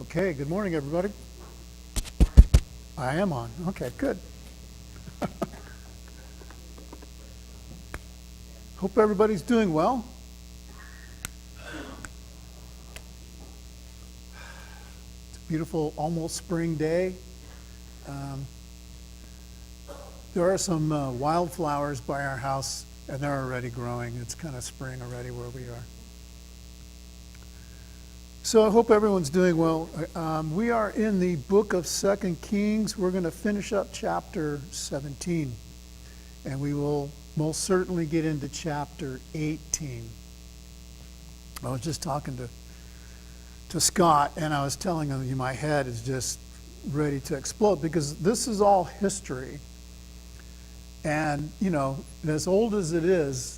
Okay, good morning, everybody. I am on. Okay, good. Hope everybody's doing well. It's a beautiful, almost spring day. There are some wildflowers by our house, and they're already growing. It's kind of spring already where we are. So I hope everyone's doing well. We are in the book of 2 Kings. We're going to finish up chapter 17. And we will most certainly get into chapter 18. I was just talking to Scott, and I was telling him my head is just ready to explode because this is all history. And, you know, as old as it is,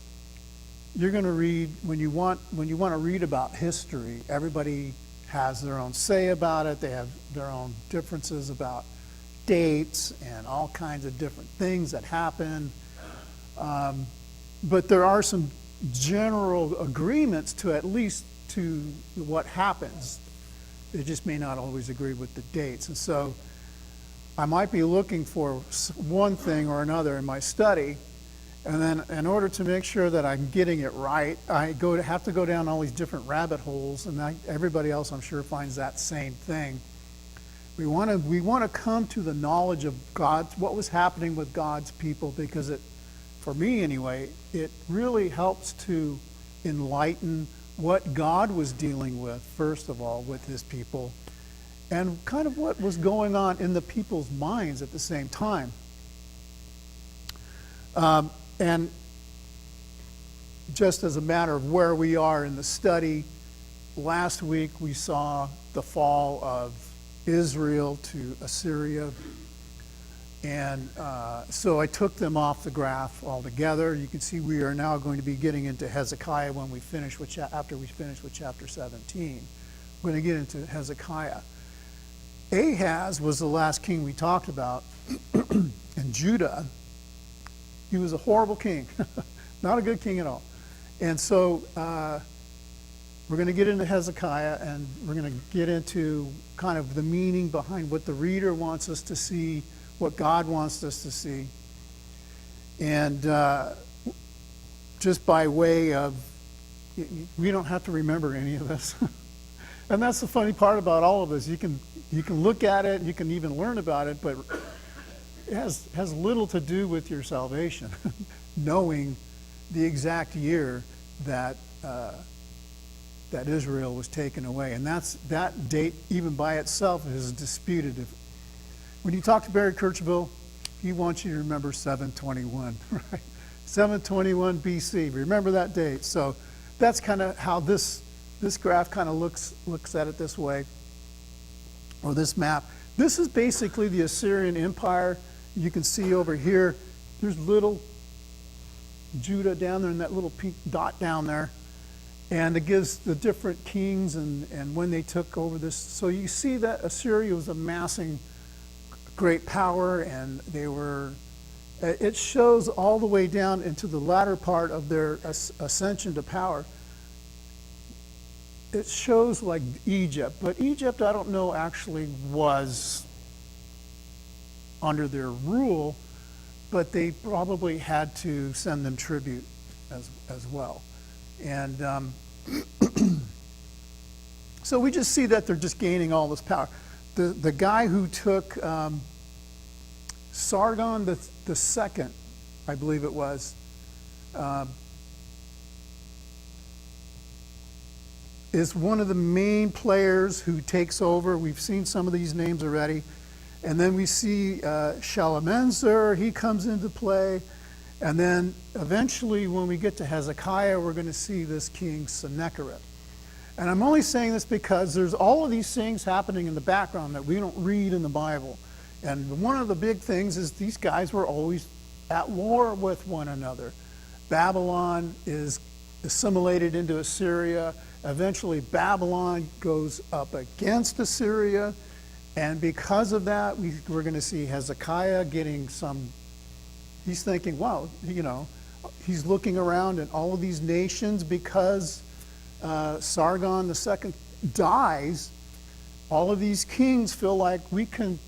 you're going to read, when you want to read about history, everybody has their own say about it. They have their own differences about dates and all kinds of different things that happen. But there are some general agreements to at least to what happens. They just may not always agree with the dates. And so I might be looking for one thing or another in my study. And then in order to make sure that I'm getting it right, I have to go down all these different rabbit holes, and everybody else I'm sure finds that same thing. We want to come to the knowledge of God, what was happening with God's people, because for me anyway, it really helps to enlighten what God was dealing with, first of all, with his people, and kind of what was going on in the people's minds at the same time. And just as a matter of where we are in the study, last week we saw the fall of Israel to Assyria. And so I took them off the graph altogether. You can see we are now going to be getting into Hezekiah when we finish after we finish with chapter 17. We're going to get into Hezekiah. Ahaz was the last king we talked about in Judah. He was a horrible king, not a good king at all. And so we're going to get into Hezekiah, and we're going to get into kind of the meaning behind what the reader wants us to see, what God wants us to see. And just by way of, we don't have to remember any of this. And that's the funny part about all of this. You can look at it, you can even learn about it, but it has little to do with your salvation, knowing the exact year that Israel was taken away. And that date, even by itself, is disputed. When you talk to Barry Kirchville, he wants you to remember 721, right? 721 BC. Remember that date. So that's kind of how this graph kind of looks at it this way, or this map. This is basically the Assyrian Empire. You can see over here, there's little Judah down there and that little pink dot down there. And it gives the different kings and when they took over this. So you see that Assyria was amassing great power, and it shows all the way down into the latter part of their ascension to power. It shows like Egypt, but Egypt I don't know actually was under their rule, but they probably had to send them tribute as well. And so we just see that they're just gaining all this power. The guy who took Sargon the second, I believe it was, is one of the main players who takes over. We've seen some of these names already. And then we see Shalmaneser, he comes into play. And then eventually when we get to Hezekiah, we're going to see this king Sennacherib. And I'm only saying this because there's all of these things happening in the background that we don't read in the Bible. And one of the big things is these guys were always at war with one another. Babylon is assimilated into Assyria. Eventually Babylon goes up against Assyria. And because of that, we're going to see Hezekiah getting he's thinking, wow, he's looking around at all of these nations because Sargon II dies. all of these kings feel like we can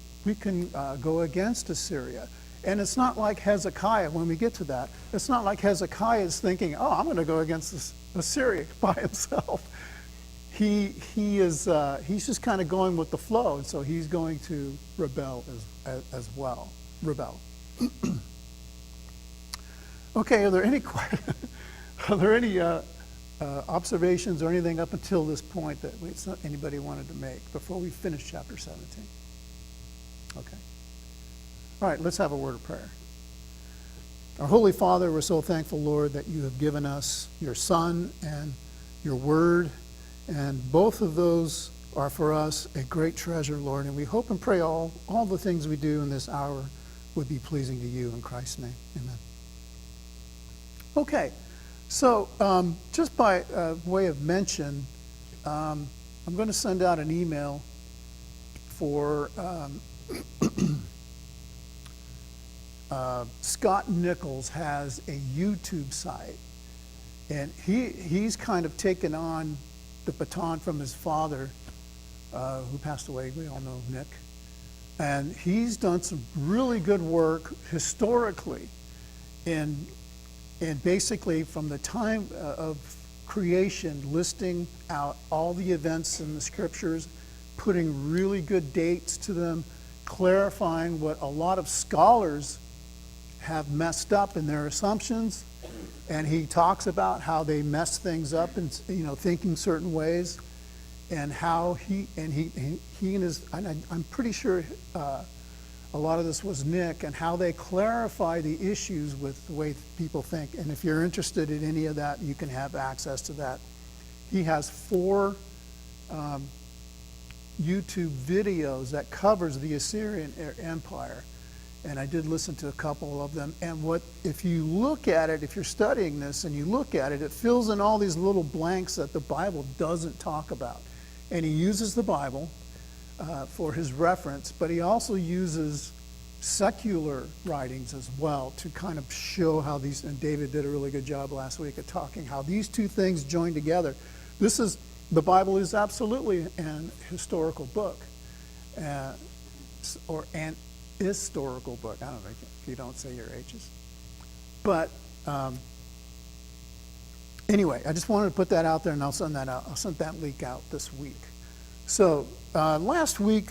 go against Assyria. And it's not like Hezekiah, when we get to that, it's not like Hezekiah is thinking, oh, I'm going to go against Assyria by himself. He's just kind of going with the flow, and so he's going to rebel as well. Rebel. Okay, are there any observations or anything up until this point that anybody wanted to make before we finish chapter 17? Okay. All right, let's have a word of prayer. Our Holy Father, we're so thankful, Lord, that you have given us your Son and your Word, and both of those are for us a great treasure, Lord, and we hope and pray all the things we do in this hour would be pleasing to you in Christ's name. Amen. Okay, so just by way of mention, I'm going to send out an email for Scott Nichols has a YouTube site, and he's kind of taken on the baton from his father, who passed away. We all know Nick. And he's done some really good work historically in basically from the time of creation, listing out all the events in the scriptures, putting really good dates to them, clarifying what a lot of scholars have messed up in their assumptions, and he talks about how they mess things up and thinking certain ways, and how he and his, and I'm pretty sure a lot of this was Nick, and how they clarify the issues with the way people think. And if you're interested in any of that, you can have access to that. He has 4 YouTube videos that covers the Assyrian Empire. And I did listen to a couple of them. And if you look at it, if you're studying this and you look at it, it fills in all these little blanks that the Bible doesn't talk about. And he uses the Bible for his reference, but he also uses secular writings as well to kind of show how these, and David did a really good job last week of talking how these two things join together. The Bible is absolutely an historical book, or an historical book. I don't know if you don't say your H's. But anyway, I just wanted to put that out there, and I'll send that out. I'll send that link out this week. So last week,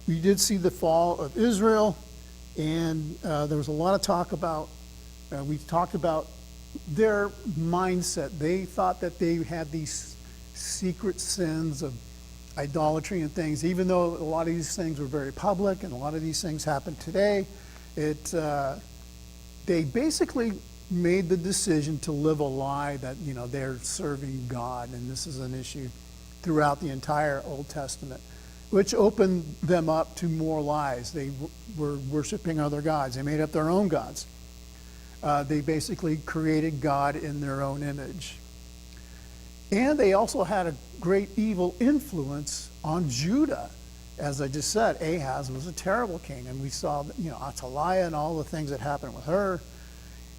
we did see the fall of Israel, and there was a lot of talk about, we talked about their mindset. They thought that they had these secret sins of idolatry and things, even though a lot of these things were very public and a lot of these things happen today. They basically made the decision to live a lie that they're serving God, and this is an issue throughout the entire Old Testament, which opened them up to more lies. They were worshiping other gods. They made up their own gods. They basically created God in their own image. And they also had a great evil influence on Judah. As I just said, Ahaz was a terrible king, and we saw Athaliah and all the things that happened with her.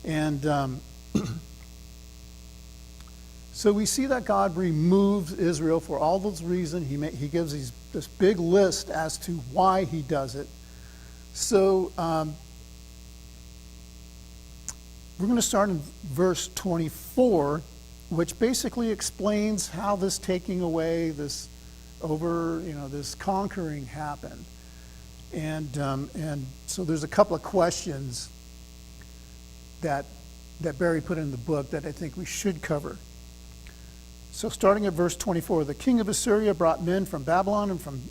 And so we see that God removes Israel for all those reasons. He gives this big list as to why he does it. So we're going to start in verse 24, which basically explains how this taking away, this conquering happened. And so there's a couple of questions that Barry put in the book that I think we should cover. So starting at verse 24, the king of Assyria brought men from Babylon and from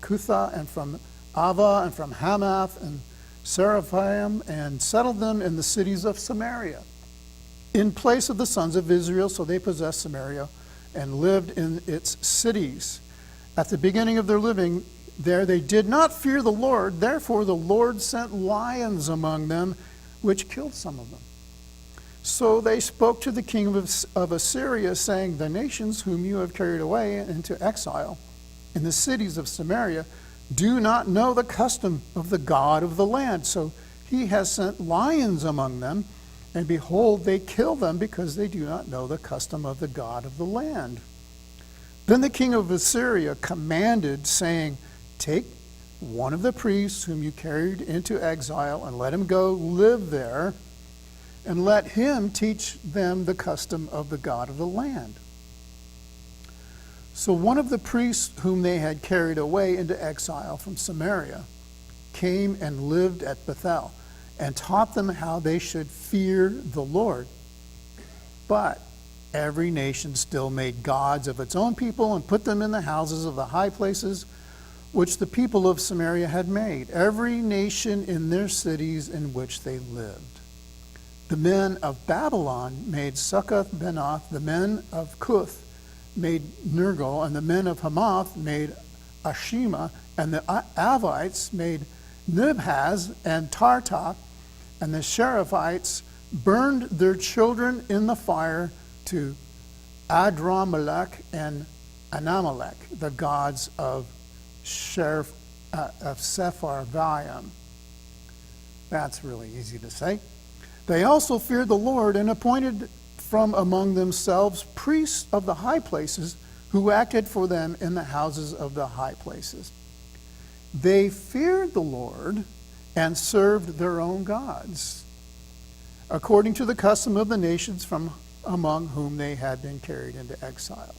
Cutha and from Ava and from Hamath and Seraphim and settled them in the cities of Samaria in place of the sons of Israel, so they possessed Samaria and lived in its cities. At the beginning of their living there, they did not fear the Lord. Therefore, the Lord sent lions among them, which killed some of them. So they spoke to the king of Assyria, saying, the nations whom you have carried away into exile in the cities of Samaria do not know the custom of the God of the land. So he has sent lions among them, and behold, they kill them because they do not know the custom of the God of the land. Then the king of Assyria commanded, saying, take one of the priests whom you carried into exile and let him go live there, and let him teach them the custom of the God of the land. So one of the priests whom they had carried away into exile from Samaria came and lived at Bethel and taught them how they should fear the Lord. But every nation still made gods of its own people and put them in the houses of the high places which the people of Samaria had made, every nation in their cities in which they lived. The men of Babylon made Succoth-Benoth, the men of Cuth made Nergal, and the men of Hamath made Ashima, and the Avites made Nibhaz and Tartak, and the Sherefites burned their children in the fire to Adramelech and Anamelech, the gods of Sepharvaim. That's really easy to say. They also feared the Lord and appointed from among themselves priests of the high places who acted for them in the houses of the high places. They feared the Lord and served their own gods, according to the custom of the nations from among whom they had been carried into exile.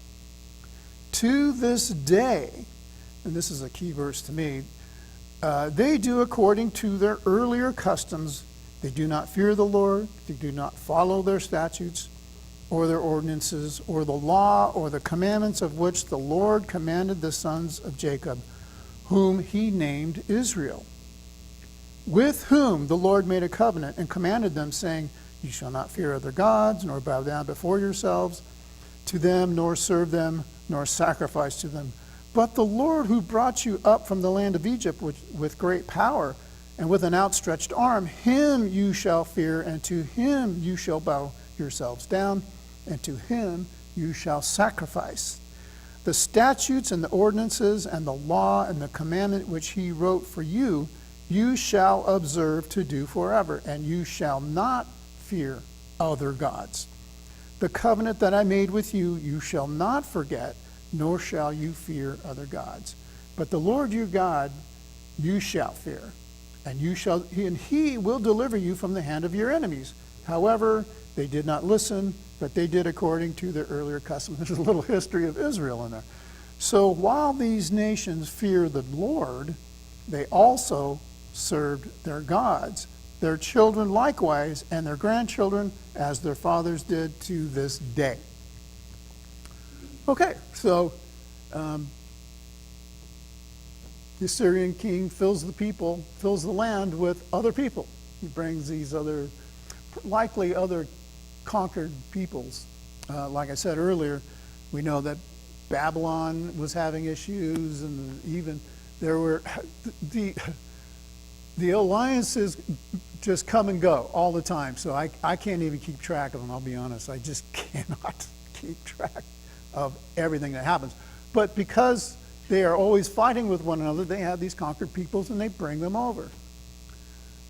To this day, and this is a key verse to me, they do according to their earlier customs. They do not fear the Lord. They do not follow their statutes or their ordinances or the law or the commandments of which the Lord commanded the sons of Jacob, whom he named Israel, with whom the Lord made a covenant and commanded them, saying, you shall not fear other gods, nor bow down before yourselves to them, nor serve them, nor sacrifice to them. But the Lord who brought you up from the land of Egypt with great power and with an outstretched arm, him you shall fear, and to him you shall bow yourselves down, and to him you shall sacrifice. The statutes and the ordinances and the law and the commandment which he wrote for you, you shall observe to do forever, and you shall not fear other gods. The covenant that I made with you, you shall not forget, nor shall you fear other gods. But the Lord your God you shall fear, and he will deliver you from the hand of your enemies. However, they did not listen, but they did according to their earlier custom. There's a little history of Israel in there. So while these nations fear the Lord, they also served their gods, their children likewise, and their grandchildren, as their fathers did to this day. Okay, so the Assyrian king fills the land with other people. He brings these likely other conquered peoples. Like I said earlier, we know that Babylon was having issues, and even there were the alliances just come and go all the time. So I can't even keep track of them, I'll be honest. I just cannot keep track of everything that happens. But because they are always fighting with one another, they have these conquered peoples and they bring them over.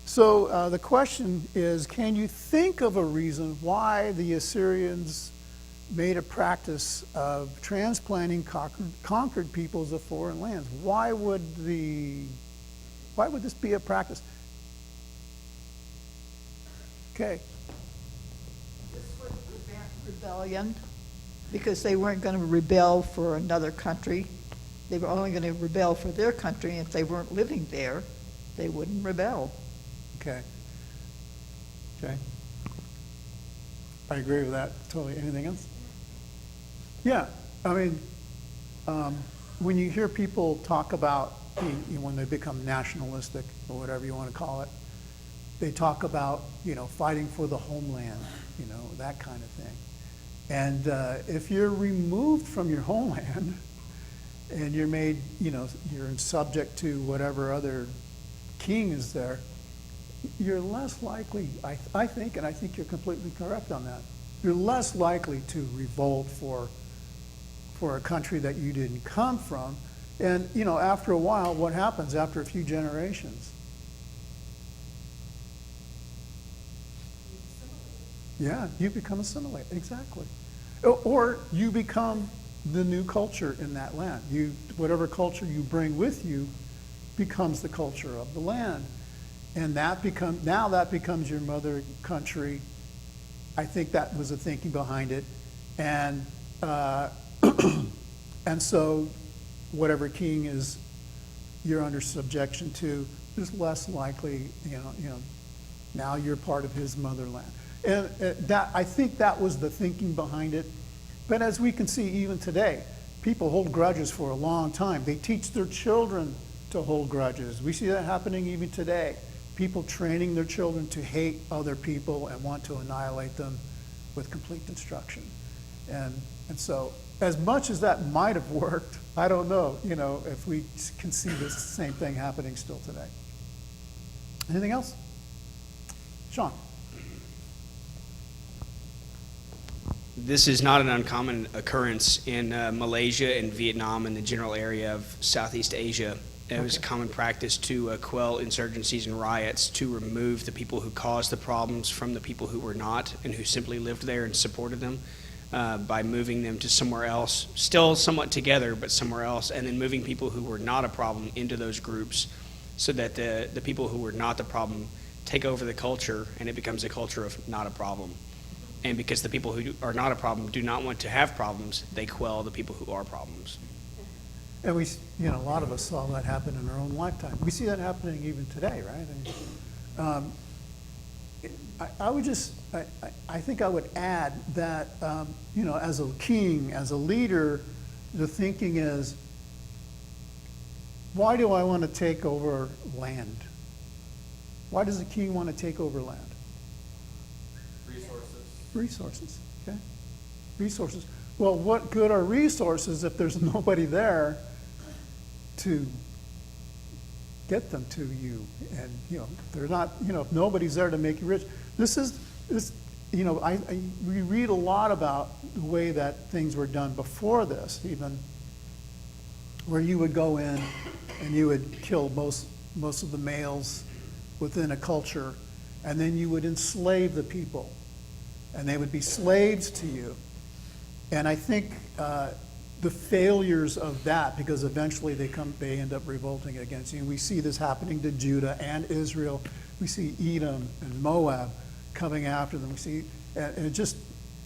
So the question is, can you think of a reason why the Assyrians made a practice of transplanting conquered peoples of foreign lands? Why would this be a practice? Okay. This would prevent rebellion, because they weren't going to rebel for another country. They were only going to rebel for their country, and if they weren't living there, they wouldn't rebel. Okay. I agree with that totally. Anything else? Yeah. I mean, when you hear people talk about when they become nationalistic or whatever you want to call it, they talk about, fighting for the homeland, that kind of thing. And if you're removed from your homeland and you're made, you're subject to whatever other king is there, you're less likely, I think, and I think you're completely correct on that, you're less likely to revolt for a country that you didn't come from. And, after a while, what happens after a few generations? Yeah, you become assimilated, exactly. Or you become the new culture in that land. Whatever culture you bring with you becomes the culture of the land. And now that becomes your mother country. I think that was the thinking behind it. And and so whatever king is you're under subjection to is less likely, now you're part of his motherland. And I think that was the thinking behind it. But as we can see even today, people hold grudges for a long time. They teach their children to hold grudges. We see that happening even today. People training their children to hate other people and want to annihilate them with complete destruction. And so as much as that might have worked, I don't know, if we can see this same thing happening still today. Anything else? Sean. This is not an uncommon occurrence in Malaysia and Vietnam and the general area of Southeast Asia. It was a common practice to quell insurgencies and riots, to remove the people who caused the problems from the people who were not and who simply lived there and supported them by moving them to somewhere else, still somewhat together, but somewhere else, and then moving people who were not a problem into those groups so that the people who were not the problem take over the culture and it becomes a culture of not a problem. And because the people who are not a problem do not want to have problems, they quell the people who are problems. And we, a lot of us saw that happen in our own lifetime. We see that happening even today, right? I think I would add that, as a king, as a leader, the thinking is, why do I want to take over land? Why does a king want to take over land? Resources, okay? Resources. Well, what good are resources if there's nobody there to get them to you? And, they're not, if nobody's there to make you rich. We read a lot about the way that things were done before this, even, where you would go in and you would kill most of the males within a culture, and then you would enslave the people. And they would be slaves to you. And I think the failures of that, because eventually they end up revolting against you. And we see this happening to Judah and Israel. We see Edom and Moab coming after them. We see and just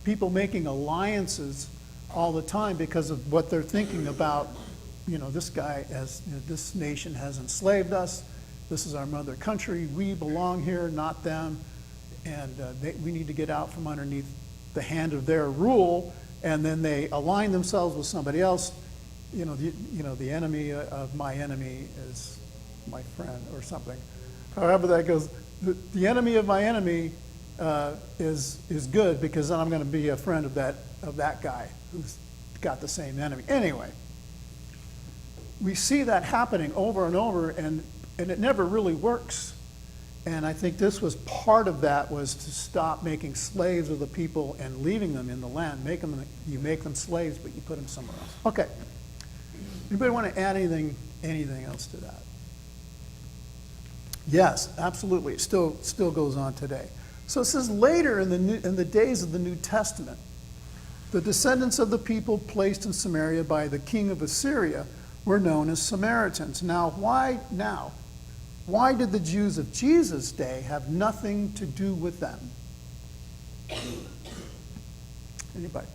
people making alliances all the time because of what they're thinking about. This guy, this nation has enslaved us. This is our mother country. We belong here, not them. And we need to get out from underneath the hand of their rule, and then they align themselves with somebody else. The enemy of my enemy is my friend, or something. However that goes, the enemy of my enemy is good, because then I'm going to be a friend of that guy who's got the same enemy. Anyway, we see that happening over and over, and it never really works. And I think this was part of that, was to stop making slaves of the people and leaving them in the land. You make them slaves, but you put them somewhere else. Okay. Anybody want to add anything else to that? Yes, absolutely. It still goes on today. So it says later in the days of the New Testament, the descendants of the people placed in Samaria by the king of Assyria were known as Samaritans. Now, why now? Why did the Jews of Jesus' day have nothing to do with them? Anybody?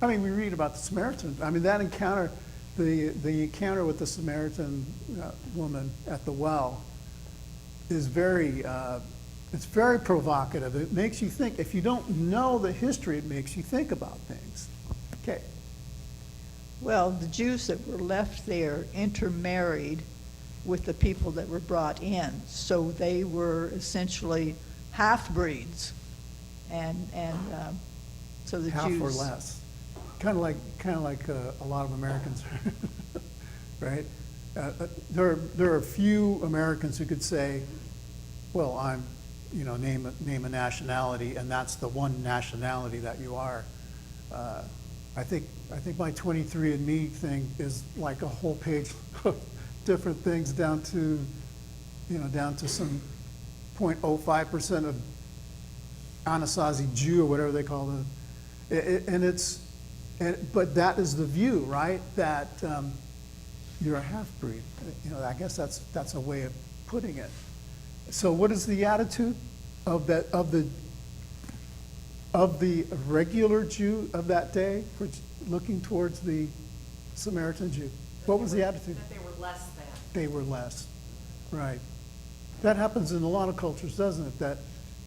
We read about the Samaritans. That encounter, the encounter with the Samaritan woman at the well is it's very provocative. It makes you think. If you don't know the history, it makes you think about things. Okay. Well, the Jews that were left there intermarried with the people that were brought in, so they were essentially half-breeds, and so the half Jews, or less, kind of like a lot of Americans, right? There are a few Americans who could say, well, I'm, name a nationality, and that's the one nationality that you are. I think my 23andMe thing is like a whole page of different things down to some 0.05% of Anasazi Jew, or whatever they call them. And it's But that is the view, right? That you're a half-breed. I guess that's a way of putting it. So what is the attitude of the regular Jew of that day for looking towards the Samaritan Jew? What was the attitude? That they were less than. They were less, right? That happens in a lot of cultures, doesn't it?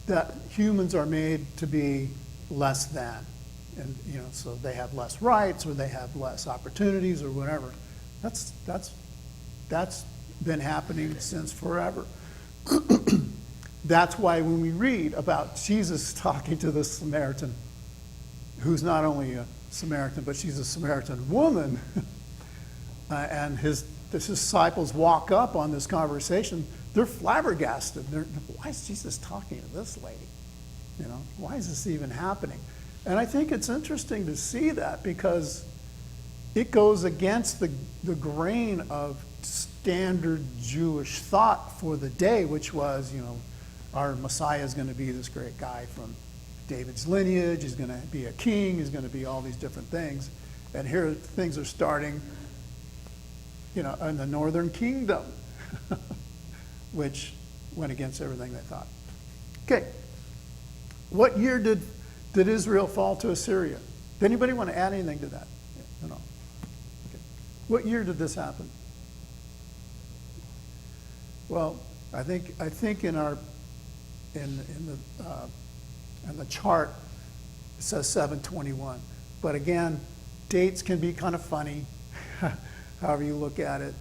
That humans are made to be less than, and so they have less rights or they have less opportunities or whatever. That's been happening since forever. That's why when we read about Jesus talking to this Samaritan, who's not only a Samaritan, but she's a Samaritan woman, and his disciples walk up on this conversation, they're flabbergasted. Why is Jesus talking to this lady? Why is this even happening? And I think it's interesting to see that because it goes against the grain of standard Jewish thought for the day, which was, our Messiah is going to be this great guy from David's lineage, he's going to be a king, he's going to be all these different things. And here things are starting, in the northern kingdom, which went against everything they thought. Okay, what year did Israel fall to Assyria? Does anybody want to add anything to that? No. Okay. What year did this happen? Well, I think in the chart it says 721, but again, dates can be kind of funny, however you look at it.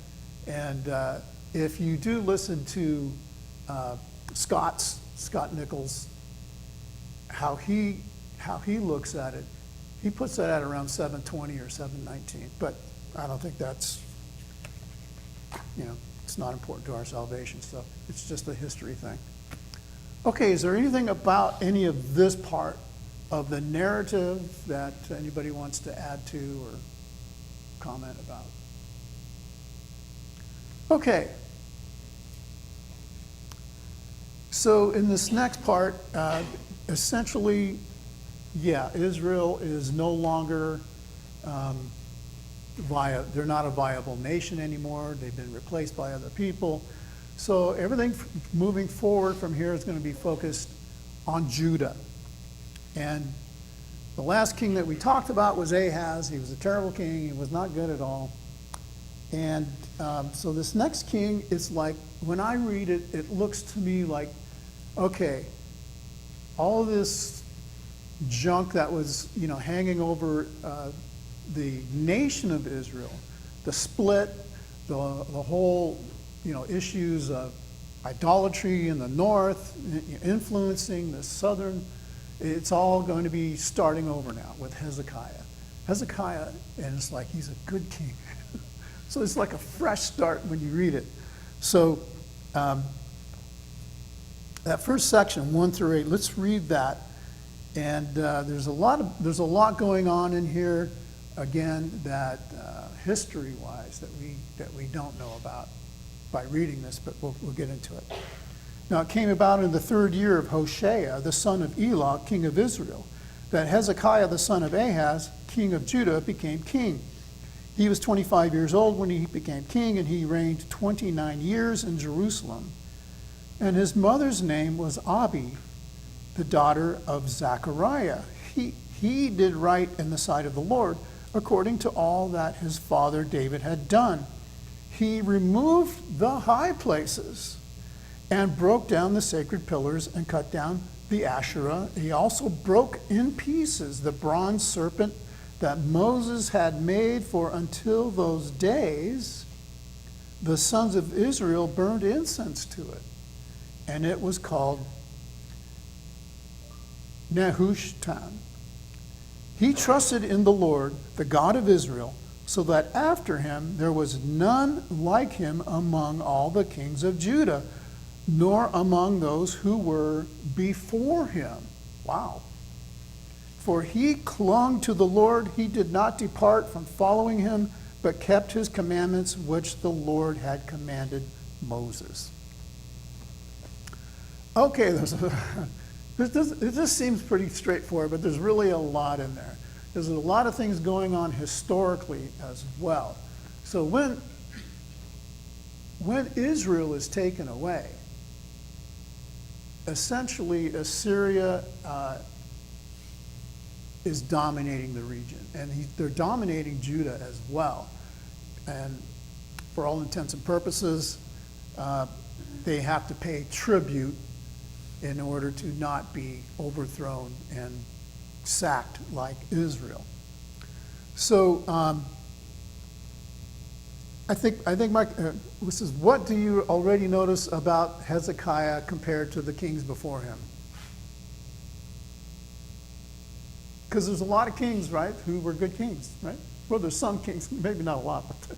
And if you do listen to Scott Nichols, how he looks at it, he puts that at around 720 or 719. But I don't think that's, it's not important to our salvation. So it's just a history thing. Okay, is there anything about any of this part of the narrative that anybody wants to add to or comment about? Okay. So in this next part, essentially, Israel is no longer they're not a viable nation anymore. They've been replaced by other people. So everything moving forward from here is going to be focused on Judah. And the last king that we talked about was Ahaz. He was a terrible king. He was not good at all. And so this next king is like, when I read it, it looks to me like, okay, all this junk that was, hanging over the nation of Israel, the split, the whole, issues of idolatry in the north, influencing the southern, it's all going to be starting over now with Hezekiah. Hezekiah, and it's like he's a good king. So it's like a fresh start when you read it. So that first section, 1 through 8, let's read that. And there's a lot going on in here, again, that history-wise that we don't know about by reading this, but we'll get into it. Now it came about in the 3rd year of Hoshea, the son of Elah, king of Israel, that Hezekiah, the son of Ahaz, king of Judah, became king. He was 25 years old when he became king, and he reigned 29 years in Jerusalem. And his mother's name was Abi, the daughter of Zechariah. He did right in the sight of the Lord, according to all that his father David had done. He removed the high places and broke down the sacred pillars and cut down the Asherah. He also broke in pieces the bronze serpent that Moses had made, for until those days the sons of Israel burned incense to it. And it was called Nehushtan. He trusted in the Lord, the God of Israel, so that after him there was none like him among all the kings of Judah, nor among those who were before him. Wow. For he clung to the Lord, he did not depart from following him, but kept his commandments which the Lord had commanded Moses. Okay, it just seems pretty straightforward, but there's really a lot in there. There's a lot of things going on historically as well. So when Israel is taken away, essentially Assyria is dominating the region, and they're dominating Judah as well. And for all intents and purposes, they have to pay tribute in order to not be overthrown and sacked like Israel. So I think Mike, this is, what do you already notice about Hezekiah compared to the kings before him? Because there's a lot of kings, right, who were good kings, right? Well, there's some kings, maybe not a lot, but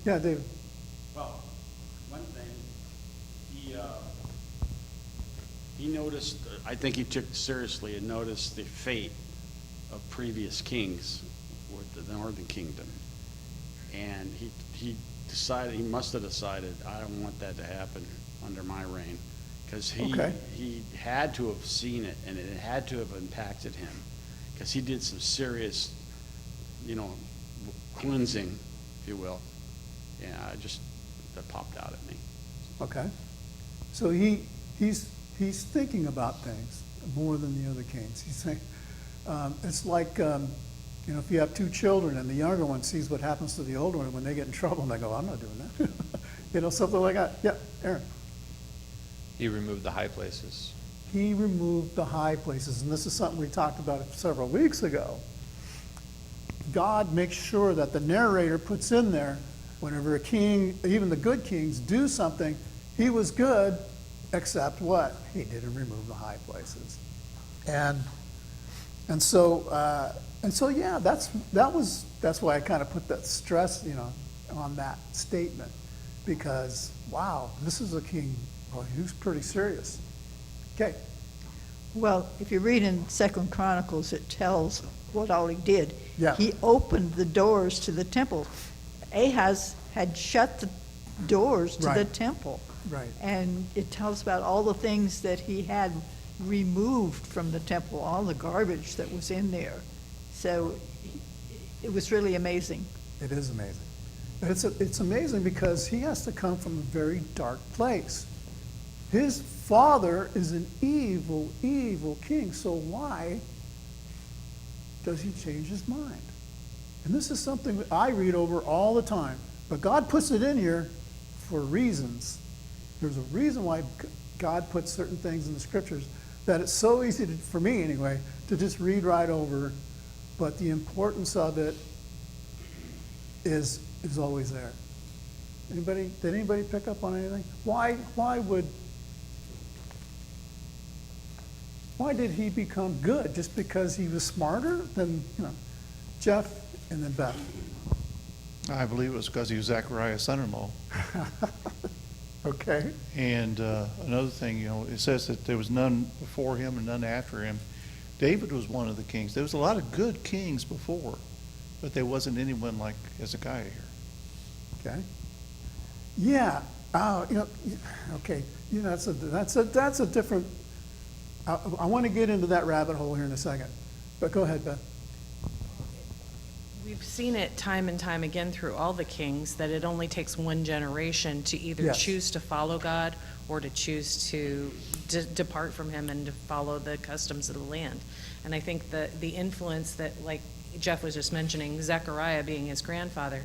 yeah, David. Well, one thing, he noticed, I think he took seriously and noticed the fate of previous kings with the northern kingdom. And he decided, he must have decided, I don't want that to happen under my reign. Because he had to have seen it, and it had to have impacted him. Because he did some serious, cleansing, if you will. Yeah, that popped out at me. Okay. So he's thinking about things more than the other kings. He's saying, it's like, if you have two children and the younger one sees what happens to the older one when they get in trouble, and they go, I'm not doing that. Something like that. Yeah, Aaron. He removed the high places. He removed the high places, and this is something we talked about several weeks ago. God makes sure that the narrator puts in there, whenever a king, even the good kings, do something, he was good, except what? He didn't remove the high places. And so yeah, that's why I kind of put that stress, on that statement, because wow, this is a king. Well, he was pretty serious. Okay. Well, if you read in 2 Chronicles, it tells what all he did. Yeah. He opened the doors to the temple. Ahaz had shut the doors to the Right. temple. Right. And it tells about all the things that he had removed from the temple, all the garbage that was in there. So it was really amazing. It is amazing. It's amazing because he has to come from a very dark place. His father is an evil, evil king. So why does he change his mind? And this is something that I read over all the time. But God puts it in here for reasons. There's a reason why God puts certain things in the scriptures that it's so easy to, for me anyway, to just read right over. But the importance of it is always there. Did anybody pick up on anything? Why did he become good? Just because he was smarter than, Jeff and then Beth? I believe it was because he was Zechariah's son-in-law. Okay. And another thing, it says that there was none before him and none after him. David was one of the kings. There was a lot of good kings before, but there wasn't anyone like Hezekiah here. Okay. Yeah. Okay. That's a different. I want to get into that rabbit hole here in a second, but go ahead, Beth. We've seen it time and time again through all the kings that it only takes one generation to either Yes. choose to follow God or to choose to depart from him and to follow the customs of the land. And I think the influence that, like Jeff was just mentioning, Zechariah being his grandfather,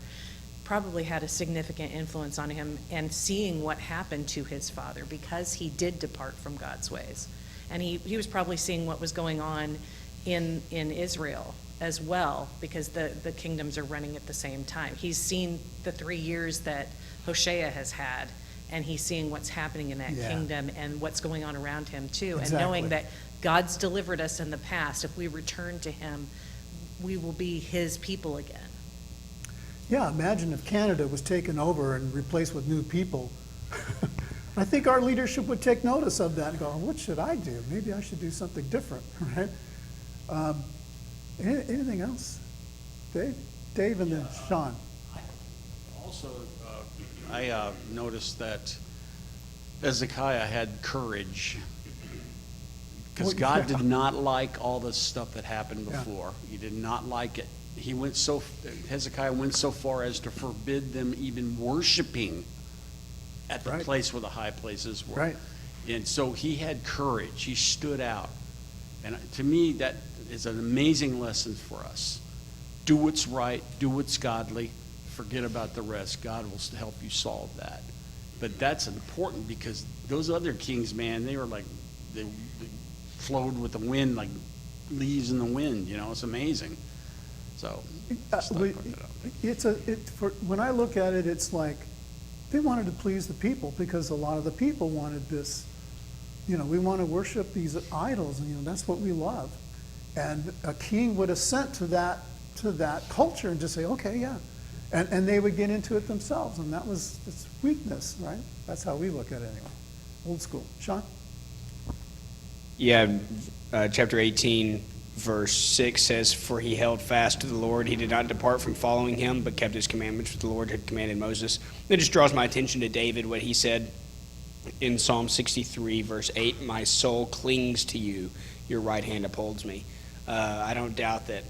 probably had a significant influence on him and seeing what happened to his father because he did depart from God's ways. And he was probably seeing what was going on in Israel as well, because the kingdoms are running at the same time. He's seen the 3 years that Hoshea has had, and he's seeing what's happening in that Yeah. kingdom and what's going on around him too. Exactly. And knowing that God's delivered us in the past, if we return to him, we will be his people again. Yeah, imagine if Canada was taken over and replaced with new people. I think our leadership would take notice of that and go, what should I do? Maybe I should do something different, right? Anything else? Dave and then Sean. Also, I noticed that Hezekiah had courage Because Well, God yeah. did not like all the stuff that happened Yeah. before. He did not like it. Hezekiah went so far as to forbid them even worshiping at the Right. place where the high places were. Right. And so he had courage. He stood out. And to me, that is an amazing lesson for us. Do what's right, do what's godly, forget about the rest. God will help you solve that. But that's important because those other kings, man, they were like, they flowed with the wind like leaves in the wind, you know, it's amazing. So, just thought I'd point that out. When I look at it, it's like, they wanted to please the people because a lot of the people wanted this, you know, we want to worship these idols, and, you know, that's what we love. And a king would assent to that culture and just say, okay, yeah. And they would get into it themselves, and that was its weakness, right? That's how we look at it anyway. Old school. Sean? Yeah, chapter 18, verse 6 says, "For he held fast to the Lord. He did not depart from following him, but kept his commandments which the Lord had commanded Moses." It just draws my attention to David, what he said in Psalm 63, verse 8, "My soul clings to you. Your right hand upholds me." I don't doubt that.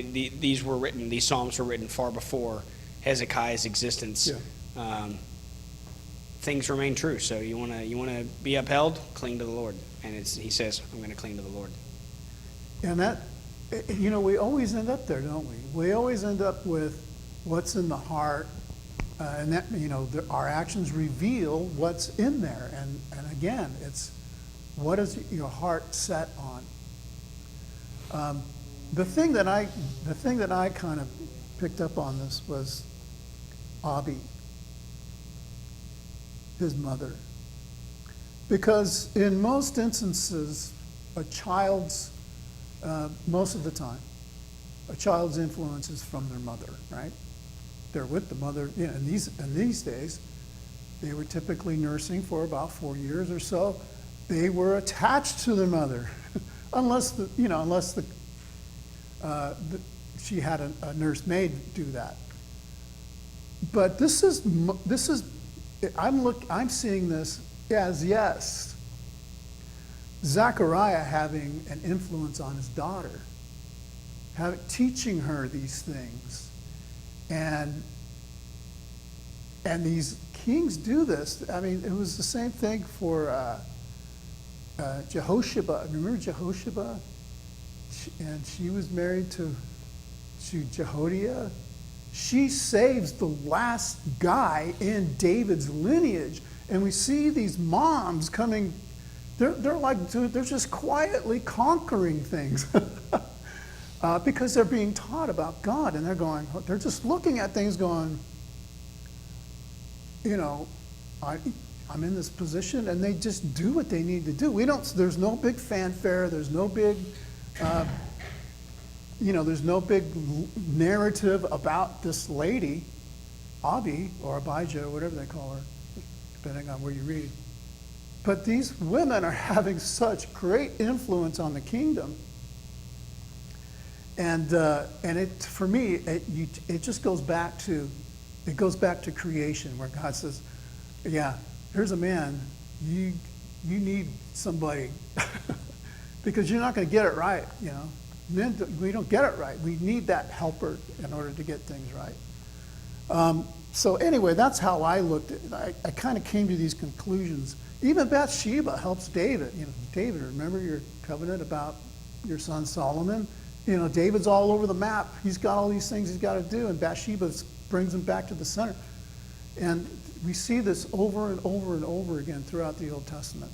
These Psalms were written far before Hezekiah's existence. Yeah. Things remain true. So you want to be upheld, cling to the Lord. And he says, "I'm going to cling to the Lord." And that, you know, we always end up there, don't we? We always end up with what's in the heart, and that, you know, our actions reveal what's in there. And again, it's what is your heart set on? The thing that I kind of picked up on this was Abi, his mother, because in most instances, most of the time, a child's influence is from their mother, right? They're with the mother. You know, in these days, they were typically nursing for about 4 years or so. They were attached to their mother, unless she had a nursemaid do that. But I'm seeing this as, yes, Zechariah having an influence on his daughter, teaching her these things. And these kings do this. I mean, it was the same thing for Jehoshaphat. Remember Jehoshaphat? And she was married to Jehoiada. She saves the last guy in David's lineage. And we see these moms coming. They're just quietly conquering things because they're being taught about God, and they're just looking at things going, you know, I'm in this position, and they just do what they need to do. There's no big fanfare. There's no big, there's no big narrative about this lady, Abi or Abijah, or whatever they call her, depending on where you read. But these women are having such great influence on the kingdom, and for me, it just goes back to creation, where God says, "Yeah, here's a man. You need somebody because you're not going to get it right. You know, men, we don't get it right. We need that helper in order to get things right." So anyway, that's how I looked at it. I kind of came to these conclusions. Even Bathsheba helps David. You know, David, remember your covenant about your son Solomon? You know, David's all over the map. He's got all these things he's got to do, and Bathsheba brings him back to the center. And we see this over and over and over again throughout the Old Testament.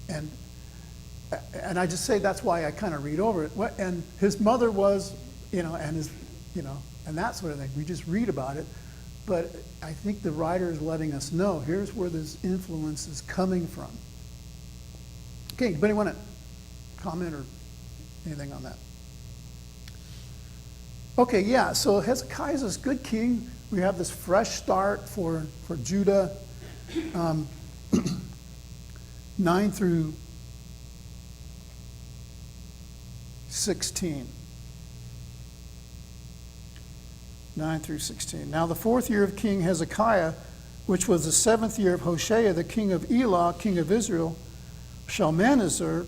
And I just say that's why I kind of read over it. And his mother was, and that sort of thing. We just read about it. But I think the writer is letting us know, here's where this influence is coming from. Okay, anybody want to comment or anything on that? Okay, yeah, so Hezekiah is this good king. We have this fresh start for Judah. 9 through 16. 9 through 16. Now the 4th year of King Hezekiah, which was the 7th year of Hoshea, the king of Elah, king of Israel, Shalmaneser,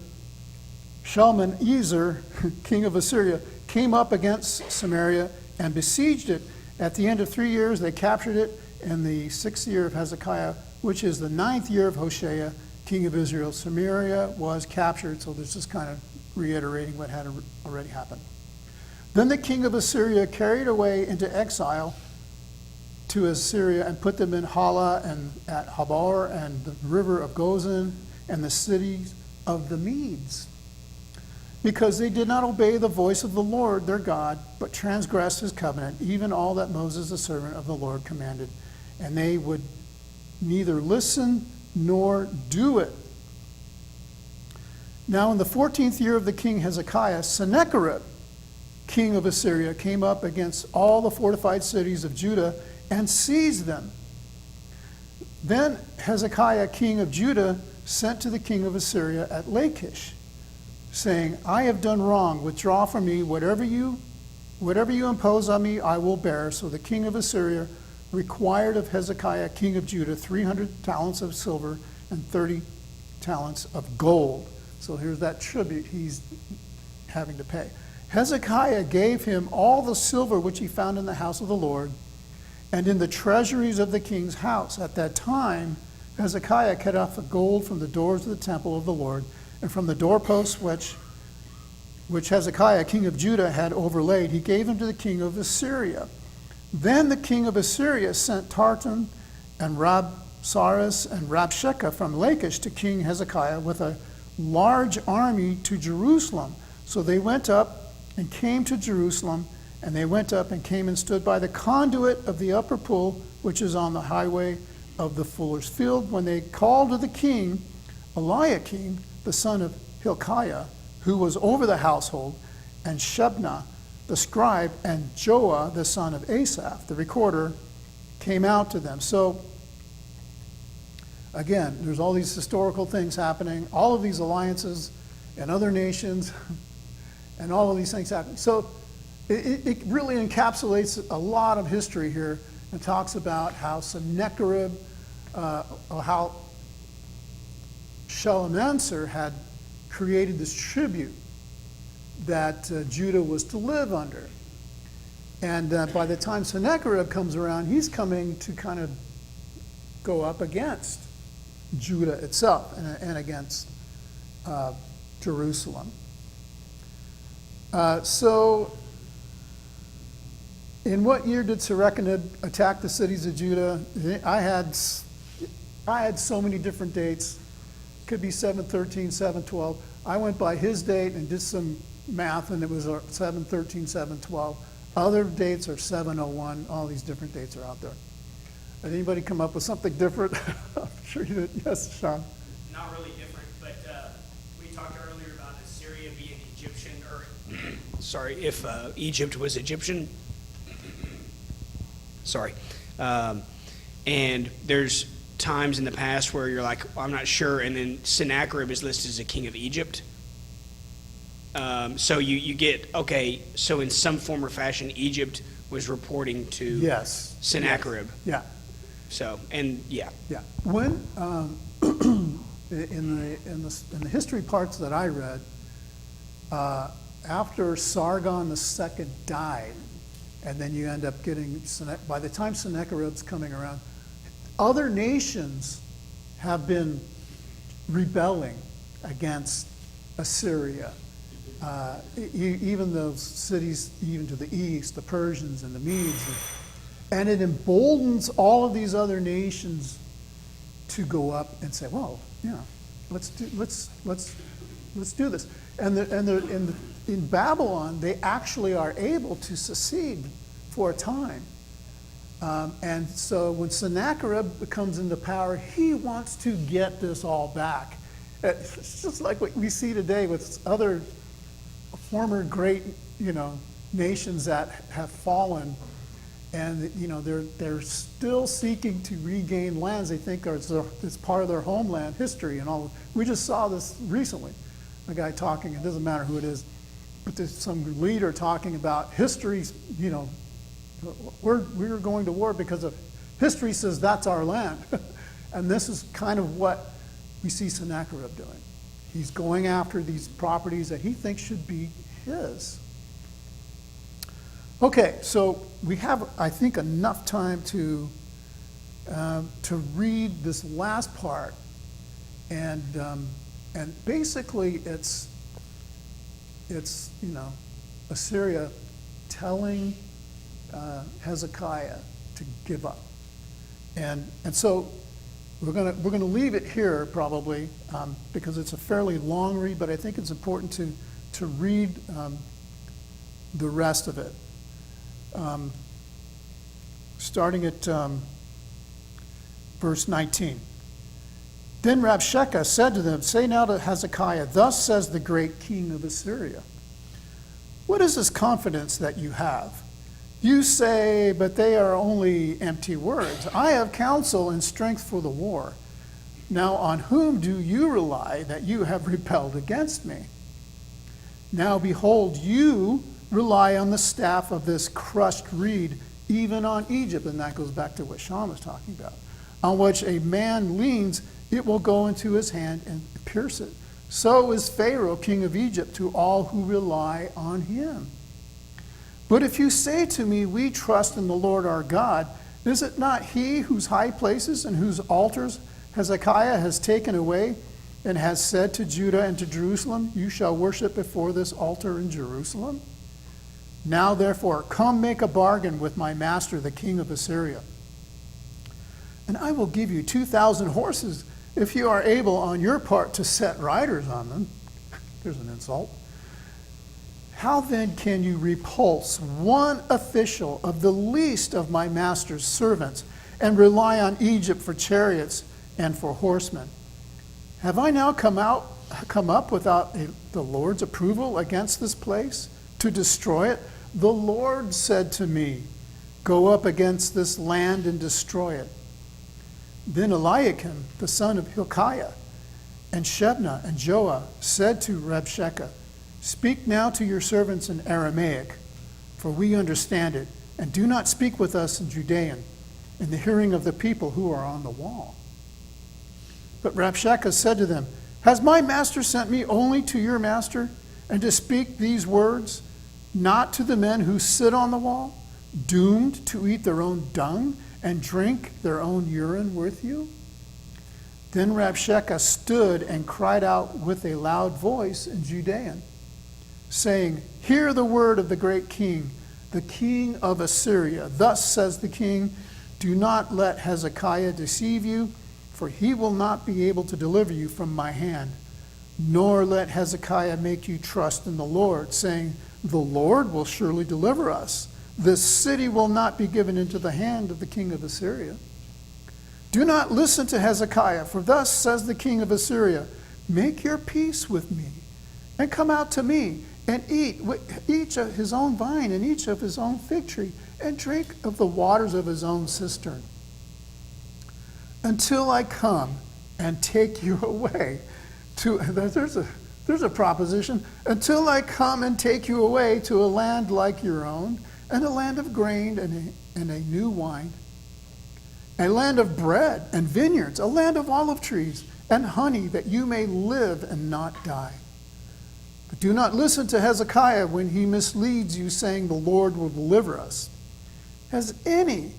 king of Assyria, came up against Samaria and besieged it. At the end of 3 years, they captured it in the 6th year of Hezekiah, which is the 9th year of Hoshea, king of Israel. Samaria was captured, so this is kind of reiterating what had already happened. Then the king of Assyria carried away into exile to Assyria and put them in Hala and at Habor and the river of Gozan and the cities of the Medes, because they did not obey the voice of the Lord their God, but transgressed his covenant, even all that Moses the servant of the Lord commanded. And they would neither listen nor do it. Now in the 14th year of the king Hezekiah, Sennacherib, king of Assyria, came up against all the fortified cities of Judah and seized them. Then Hezekiah, king of Judah, sent to the king of Assyria at Lachish, saying, I have done wrong. Withdraw from me. Whatever you impose on me, I will bear. So the king of Assyria required of Hezekiah, king of Judah, 300 talents of silver and 30 talents of gold. So here's that tribute he's having to pay. Hezekiah gave him all the silver which he found in the house of the Lord and in the treasuries of the king's house. At that time, Hezekiah cut off the gold from the doors of the temple of the Lord and from the doorposts which Hezekiah, king of Judah, had overlaid. He gave them to the king of Assyria. Then the king of Assyria sent Tartan and Rabsaris and Rabshakeh from Lachish to King Hezekiah with a large army to Jerusalem. So they went up and came to Jerusalem, and they went up and came and stood by the conduit of the upper pool, which is on the highway of the fuller's field. When they called to the king, Eliakim, the son of Hilkiah, who was over the household, and Shebna, the scribe, and Joah, the son of Asaph, the recorder, came out to them. So, again, there's all these historical things happening, all of these alliances and other nations, and all of these things happening. So it really encapsulates a lot of history here and talks about how Sennacherib, how Shalmaneser had created this tribute that Judah was to live under. And by the time Sennacherib comes around, he's coming to kind of go up against Judah itself and against Jerusalem. So, in what year did Sennacherib attack the cities of Judah? I had so many different dates. Could be 713, 712. I went by his date and did some math, and it was 713, 712. Other dates are 701. All these different dates are out there. Did anybody come up with something different? I'm sure you did. Yes, Sean. Not really different, but we talked earlier about Assyria being Egyptian, or sorry, if Egypt was Egyptian. Sorry. And there's times in the past where you're like, I'm not sure, and then Sennacherib is listed as a king of Egypt. So you get, okay, so in some form or fashion, Egypt was reporting to Yes. Sennacherib. Yeah. So, and yeah. Yeah. When in the history parts that I read, after Sargon II died, and then you end up getting, by the time Sennacherib's coming around, other nations have been rebelling against Assyria. Even those cities, even to the east, the Persians and the Medes, and it emboldens all of these other nations to go up and say, "Well, yeah, let's do this." And in Babylon, they actually are able to secede for a time. And so when Sennacherib comes into power, he wants to get this all back. It's just like what we see today with other former great, nations that have fallen, and they're still seeking to regain lands they think it's part of their homeland history and all. We just saw this recently. A guy talking, it doesn't matter who it is, but there's some leader talking about history's, we're going to war because of history says that's our land. And this is kind of what we see Sennacherib doing. He's going after these properties that he thinks should be his. Okay, so we have, I think, enough time to read this last part, and basically it's Assyria telling Hezekiah to give up, and so we're gonna leave it here probably because it's a fairly long read, but I think it's important to read the rest of it. Starting at verse 19. Then Rabshakeh said to them, "Say now to Hezekiah, thus says the great king of Assyria, what is this confidence that you have? You say, but they are only empty words. I have counsel and strength for the war. Now on whom do you rely that you have rebelled against me? Now behold, you rely on the staff of this crushed reed, even on Egypt," and that goes back to what Sean was talking about, "on which a man leans, it will go into his hand and pierce it. So is Pharaoh, king of Egypt, to all who rely on him. But if you say to me, we trust in the Lord our God, is it not he whose high places and whose altars Hezekiah has taken away, and has said to Judah and to Jerusalem, you shall worship before this altar in Jerusalem? Now therefore, come make a bargain with my master, the king of Assyria. And I will give you 2,000 horses, if you are able on your part to set riders on them." There's an insult. "How then can you repulse one official of the least of my master's servants and rely on Egypt for chariots and for horsemen? Have I now come up without the Lord's approval against this place to destroy it? The Lord said to me, go up against this land and destroy it." Then Eliakim, the son of Hilkiah, and Shebna and Joah said to Rabshakeh, "Speak now to your servants in Aramaic, for we understand it, and do not speak with us in Judean, in the hearing of the people who are on the wall." But Rabshakeh said to them, "Has my master sent me only to your master, and to speak these words, not to the men who sit on the wall, doomed to eat their own dung and drink their own urine with you?" Then Rabshakeh stood and cried out with a loud voice in Judean, saying, "Hear the word of the great king, the king of Assyria. Thus says the king, do not let Hezekiah deceive you, for he will not be able to deliver you from my hand. Nor let Hezekiah make you trust in the Lord, saying, the Lord will surely deliver us. This city will not be given into the hand of the king of Assyria. Do not listen to Hezekiah, for thus says the king of Assyria, make your peace with me, and come out to me, and eat each of his own vine and each of his own fig tree, and drink of the waters of his own cistern, until I come and take you away to," there's a proposition, "until I come and take you away to a land like your own, and a land of grain and a new wine, a land of bread and vineyards, a land of olive trees and honey, that you may live and not die. But do not listen to Hezekiah when he misleads you, saying, the Lord will deliver us. Has any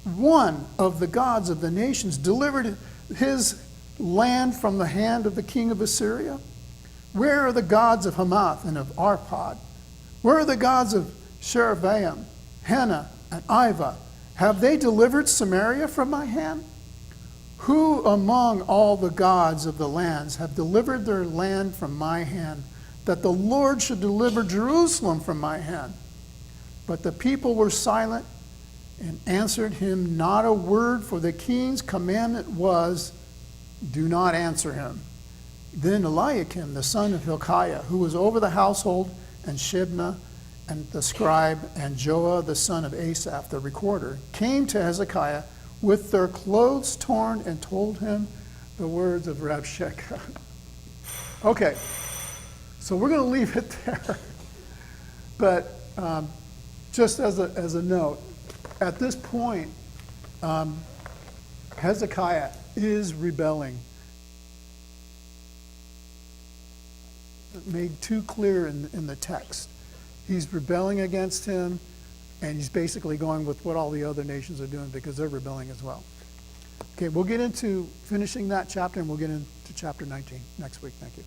one of the gods of the nations delivered his land from the hand of the king of Assyria? Where are the gods of Hamath and of Arpad? Where are the gods of Sherebaim, Hena, and Ivah? Have they delivered Samaria from my hand? Who among all the gods of the lands have delivered their land from my hand, that the Lord should deliver Jerusalem from my hand?" But the people were silent and answered him not a word, for the king's commandment was, "Do not answer him." Then Eliakim, the son of Hilkiah, who was over the household, and Shebna, and the scribe, and Joah, the son of Asaph, the recorder, came to Hezekiah with their clothes torn and told him the words of Rabshakeh. Okay, so we're going to leave it there. But just as a note, at this point, Hezekiah is rebelling. made too clear in the text. He's rebelling against him, and he's basically going with what all the other nations are doing because they're rebelling as well. Okay, we'll get into finishing that chapter, and we'll get into chapter 19 next week. Thank you.